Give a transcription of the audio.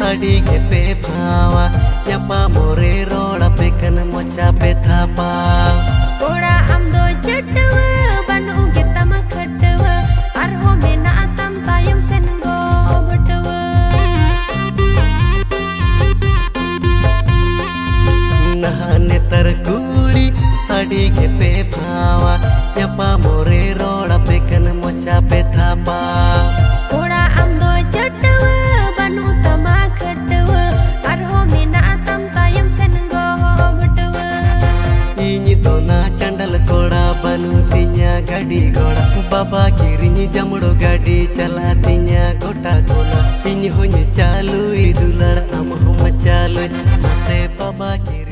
Adi kepe pawa nyapa more roda pekan mocha petapa koda amdo jadwa banu kita makadwa arho mena atam tayum sengo butwa nahane tarkuli adi kepe pawa nyapa more roda pekan mocha petapa koda amdo jadwa banu tama kadwa arho mena atam tayum sengo butwa ini dona candal koda banu tinya gadi goda baba kirini jamudo gadi chala tinya kota kola ini honye chalu idulad am hum chalu ase baba kiri